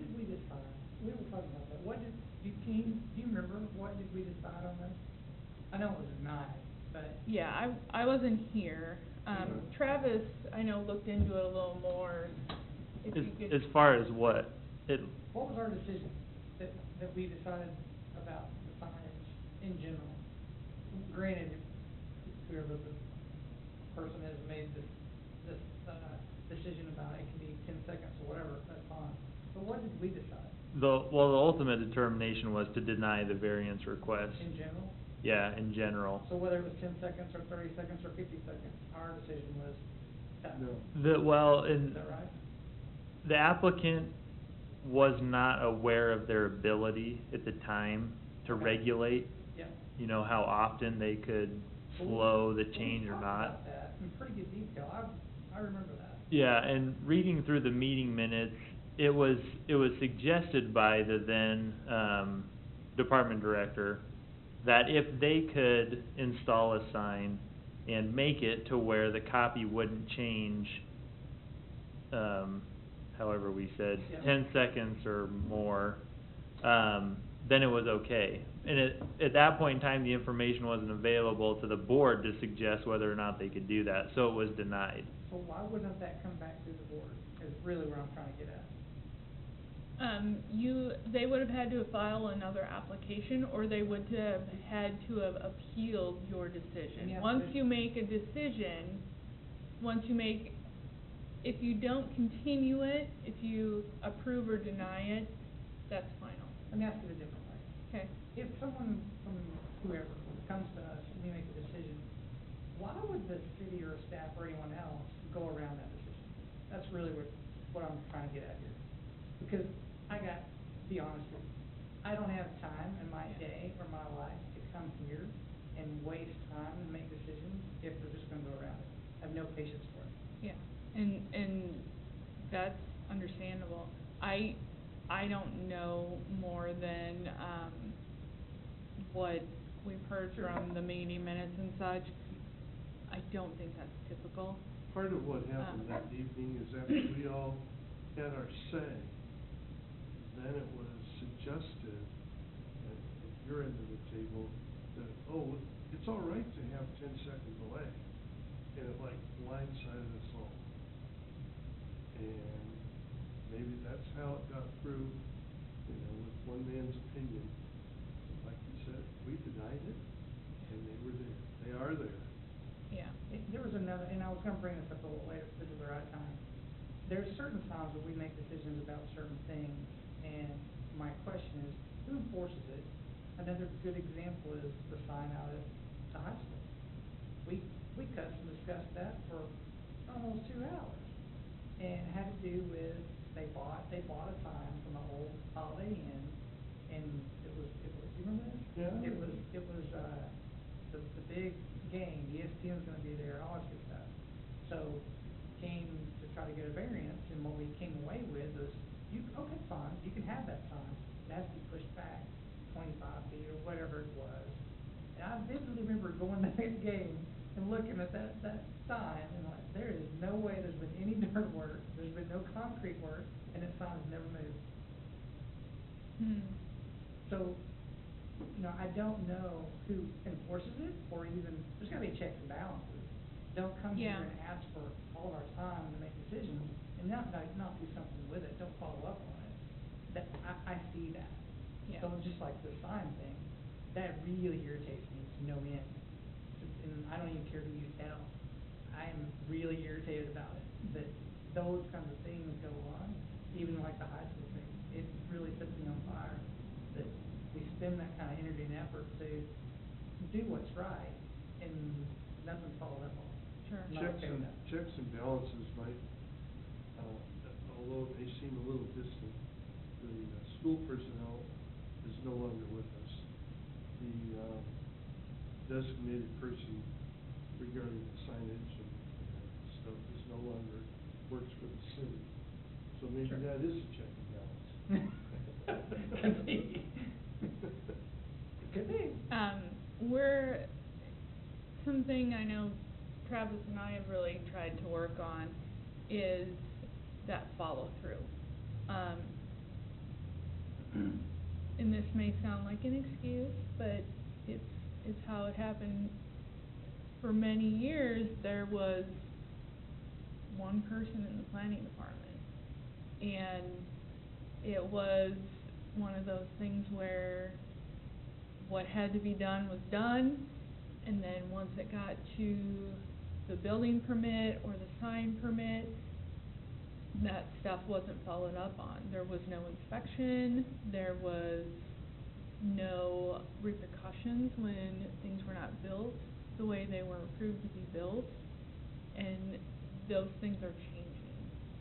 did we decide? We were talking about that. What did, do you remember, what did we decide on this? I know it was denied, but. Yeah, I wasn't here. Travis, I know, looked into it a little more. If you could. As far as what? What was our decision that we decided about the signage in general? Granted, whoever the person has made this decision about it can be 10 seconds or whatever, that's fine. But what did we decide? The ultimate determination was to deny the variance request. In general? Yeah, in general. So whether it was 10 seconds or 30 seconds or 50 seconds, our decision was that. No. Is that right? The applicant was not aware of their ability at the time to regulate, Yeah. you know, how often they could slow the change or We talked not. about that in pretty good detail. I remember that. Yeah, and reading through the meeting minutes, it was suggested by the then department director that if they could install a sign and make it to where the copy wouldn't change, however we said, Yeah. 10 seconds or more, then it was okay. And at that point in time, the information wasn't available to the board to suggest whether or not they could do that, so it was denied. So why wouldn't that come back through the board, is really what I'm trying to get at. They would have had to file another application, or they would have had to have appealed your decision. Yeah, Once but- you make a decision, if you don't continue it, if you approve or deny it, that's final. Let me ask it a different way. Okay. If someone from whoever comes to us and we make a decision, why would the city or staff or anyone else go around that decision? That's really what I'm trying to get at here. Because be honest with you, I don't have time in my day or my life to come here and waste time and make decisions if they're just gonna go around it. I have no patience for it. Yeah, and that's understandable. I don't know more than, what we've heard from the meeting minutes and such. I don't think that's typical. Part of what happened that evening is after we all had our say, then it was suggested at your end of the table that, oh, it's all right to have 10-second delay. And it like blindsided us all. And maybe that's how it got through, you know, with one man's opinion. Like you said, we denied it, and they were there. They are there. Yeah. There was another, and I was gonna bring this up a little later, if this is the right time. There's certain times when we make decisions about certain things, and my question is, who enforces it? Another good example is the sign out at the high school. We cussed and discussed that for almost 2 hours, and it had to do with, they bought a sign from the old Holiday Inn, and it was, you remember this? Yeah. It was, the big game, ESPN's gonna be there, all that good stuff. So, came to try to get a variance, and what we came away with was, okay, fine, you can have that sign, it has to be pushed back 25 feet or whatever it was. And I vividly remember going to that game and looking at that sign, and like, there is no way there's been any dirt work, there's been no concrete work, and that sign's never moved. So, you know, I don't know who enforces it, or even, there's gotta be checks and balances. Don't come here and ask for all of our time to make decisions, and not do something with it, don't follow up on it. That, I see that. Yeah. So just like the sign thing, that really irritates me to no end. And I don't even care who you tell. I am really irritated about it, that those kinds of things go on, even like the high school thing. It really sets me on fire, that we spend that kind of energy and effort to do what's right, and nothing's followed up on. Sure. I'm not okay with that. Checks and balances might, although they seem a little distant, the school personnel is no longer with us. The designated person regarding the signage and stuff is no longer works for the city. So maybe Sure. that is a check and balance. Could be. Could be. Something I know Travis and I have really tried to work on is that follow through. and this may sound like an excuse, but it's how it happened. For many years, there was one person in the planning department, and it was one of those things where what had to be done was done, and then once it got to the building permit or the sign permit, that stuff wasn't followed up on. There was no inspection, there was no repercussions when things were not built the way they were approved to be built, and those things are changing.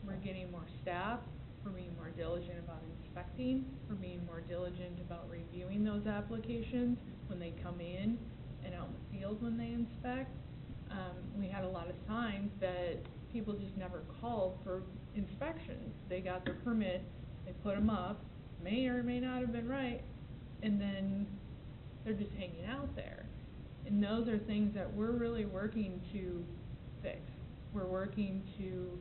We're getting more staff, we're being more diligent about inspecting, we're being more diligent about reviewing those applications when they come in and out in the field when they inspect. We had a lot of times that people just never called for inspections. They got their permit, they put them up, may or may not have been right, and then they're just hanging out there. And those are things that we're really working to fix. We're working to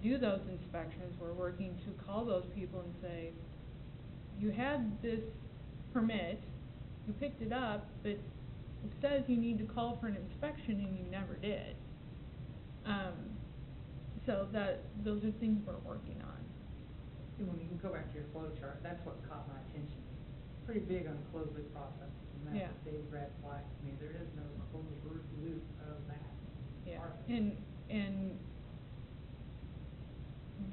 do those inspections, we're working to call those people and say, you had this permit, you picked it up, but it says you need to call for an inspection and you never did. So those are things we're working on. And when you can go back to your flow chart, that's what caught my attention. Pretty big on closed loop processes, and that's a big red flag to me. There is no closed loop of that. Yeah, process. and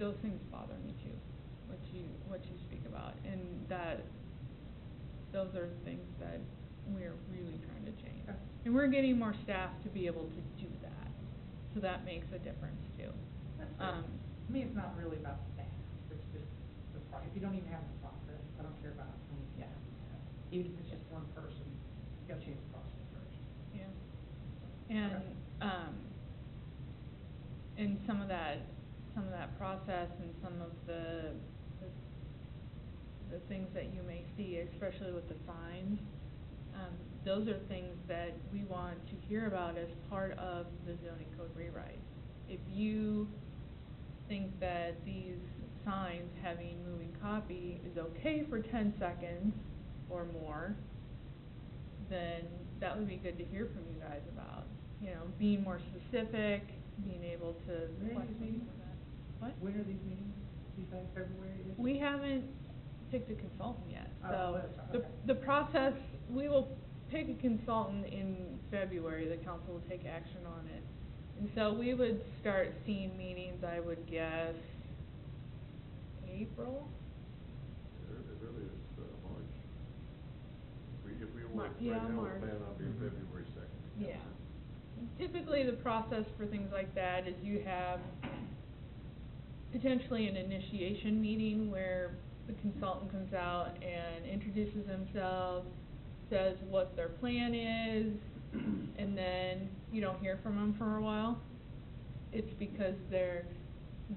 those things bother me too, what you speak about, and those are things that we're really trying to change. Okay. And we're getting more staff to be able to do that, so that makes a difference too. That's fair. To me, it's not really about staff, it's just the process. If you don't even have the process, I don't care about how many staff you have. Even if it's just one person, you gotta change the process first. Yeah. And, and some of that process and some of the things that you may see, especially with the signs, those are things that we want to hear about as part of the zoning code rewrite. If you think that these signs having moving copy is okay for 10 seconds or more, then that would be good to hear from you guys about. You know, being more specific, being able to When are flex these some meetings? of that. What? When are these meetings? You say February is? We haven't picked a consultant yet, Oh, so that's right, okay. the process, we will pick a consultant in February, the council will take action on it. And so we would start seeing meetings, I would guess, April? It really is, March. If we Mar- work yeah, right now, March. we're planning on being Mhm. February 2nd. Yeah. Typically, the process for things like that is you have potentially an initiation meeting where the consultant comes out and introduces themselves, says what their plan is, and then you don't hear from them for a while. It's because they're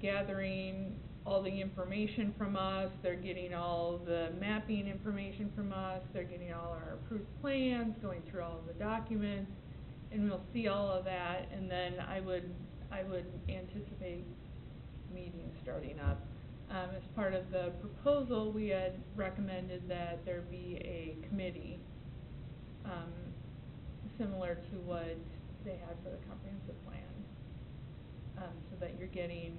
gathering all the information from us, they're getting all the mapping information from us, they're getting all our approved plans, going through all of the documents, and we'll see all of that, and then I would anticipate meetings starting up. As part of the proposal, we had recommended that there be a committee, similar to what they had for the comprehensive plan, so that you're getting,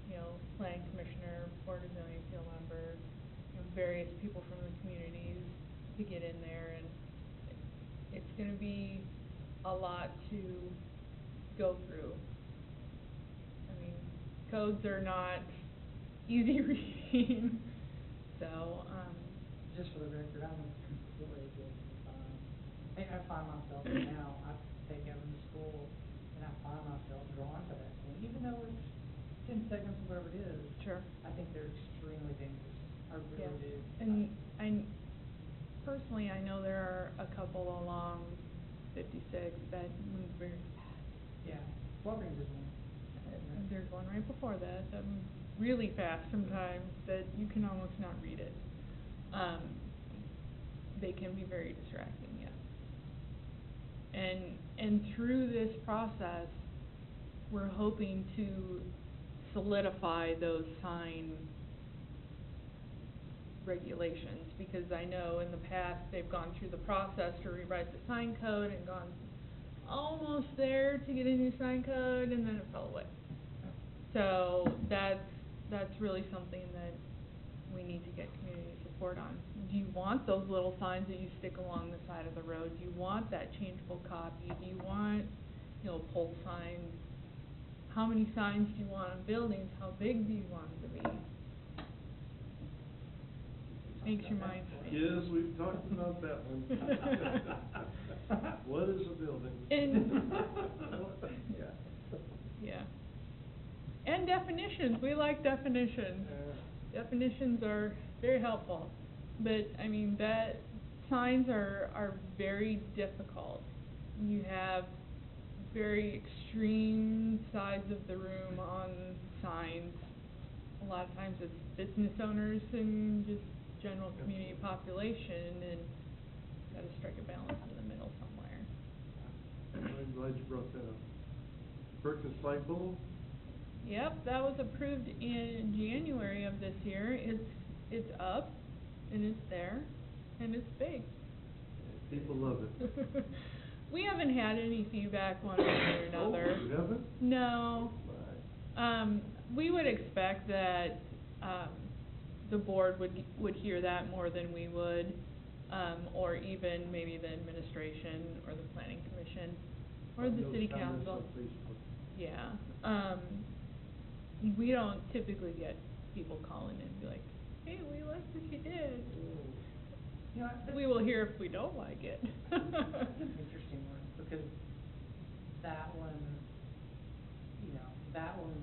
you know, planning commissioner, board of zoning appeal member, you know, various people from the communities to get in there, and it's gonna be a lot to go through. I mean, codes are not easy reading, so, Just for the record, I'm completely against the sign. And I find myself now, I take Evan to school, and I find myself drawn to that thing, even though it's 10 seconds, whatever it is. Sure. I think they're extremely dangerous. I really do. And personally, I know there are a couple along 56 that move very fast. Yeah, Walgreens is one. And there's one right before that moves really fast sometimes that you can almost not read it. They can be very distracting, yes. And through this process, we're hoping to solidify those sign regulations, because I know in the past, they've gone through the process to rewrite the sign code and gone almost there to get a new sign code, and then it fell away. So that's really something that we need to get community support on. Do you want those little signs that you stick along the side of the road? Do you want that changeable copy? Do you want, pole signs? How many signs do you want on buildings? How big do you want them to be? Makes your mind think. Yes, we've talked about that one. What is a building? Yeah. And definitions, we like definitions. Definitions are very helpful, but, signs are very difficult. You have very extreme sides of the room on signs. A lot of times it's business owners and just general community population, and gotta strike a balance in the middle somewhere. I'm glad you brought that up. Perkins flagpole? Yep, that was approved in January of this year. It's up, and it's there, and it's big. People love it. We haven't had any feedback one way or another. Oh, you haven't? No. We would expect that, the board would hear that more than we would, or even maybe the administration or the planning commission, or the city council. Yeah, we don't typically get people calling in and be like, hey, we like what you did. We will hear if we don't like it. That's an interesting one, because that one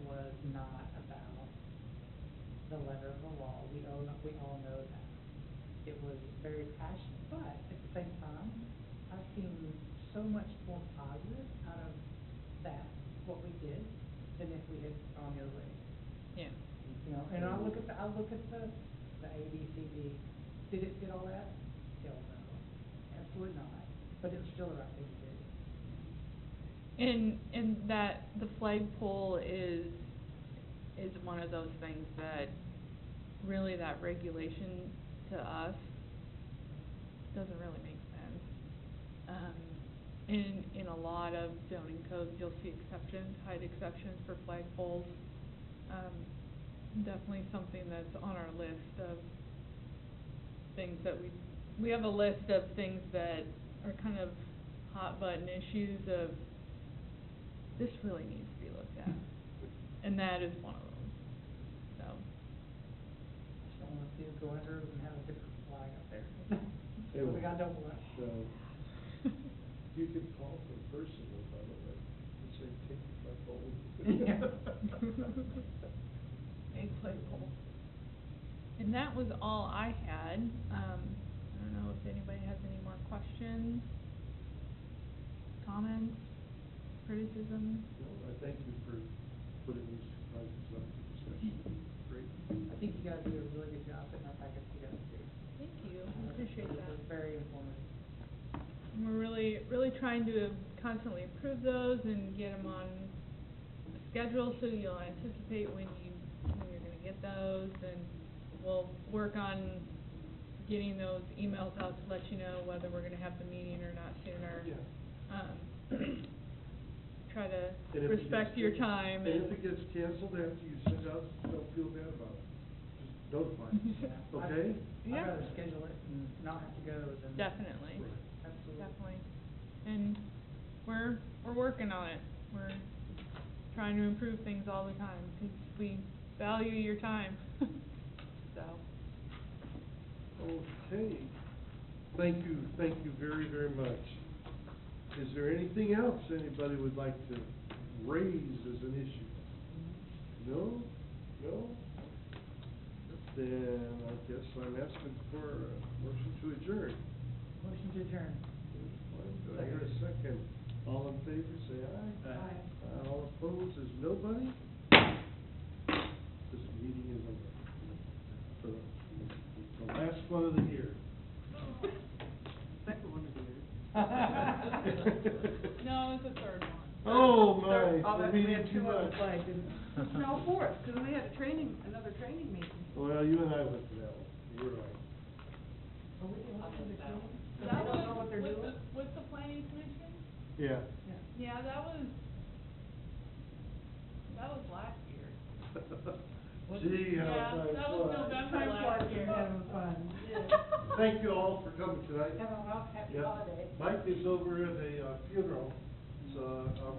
was not about the letter of the law. We all know that. It was very passionate, but at the same time, I've seen so much more positive out of that, what we did, than if we had gone the other way. Yeah. And I look at the A, B, C, D. Did it fit all that? Hell no. Absolutely not. But it was still the right thing to do. And that the flagpole is one of those things that really that regulation to us doesn't really make sense. In a lot of zoning codes, you'll see exceptions, height exceptions for flagpoles. Definitely something that's on our list of things that we have a list of things that are kind of hot button issues of this really needs to be looked at, and that is one of them. So. Just don't want to see us go under and have a different flag up there. So we got double that. So, you could call for personal, by the way, and say, take the flagpole. Big flagpole. And that was all I had. I don't know if anybody has any more questions, comments, criticism. No, I thank you for putting these items up for discussion. Great. I think you guys did a really good job putting our packets together too. Thank you. I appreciate that. It was very informative. And we're really trying to constantly improve those and get them on a schedule so you'll anticipate when you're going to get those, and we'll work on getting those emails out to let you know whether we're going to have the meeting or not sooner. Yeah. Try to And if it respect gets your can- time. And if it gets canceled after you send out, don't feel bad about it. Just notify us, Yeah. okay? Yeah. I'd rather schedule it and not have to go than. Definitely. Right. Absolutely. Definitely. And we're working on it. We're trying to improve things all the time because we value your time. So. Okay. Thank you very, very much. Is there anything else anybody would like to raise as an issue? No? No? Then I guess I'm asking for a motion to adjourn. Motion to adjourn. Do I hear a second? All in favor, say aye. Aye. All opposed, is nobody? This meeting is over. For the last one of the year. Second one of the year. No, it's the third one. Oh, my, Oh, the that- meeting we had too two on the much. flag, didn't we? No, fourth, because we had another training meeting. Well, you and I went to that one, you're right. But we can look at the queue. If That they don't know what was they're with doing. with the planning commission? Yeah. Yeah, that was last year. Gee, how Yeah, time that was flies. November Time last flies year. when you're having fun. Thank you all for coming tonight. Have a happy Yep. holiday. Mike is over at a funeral, so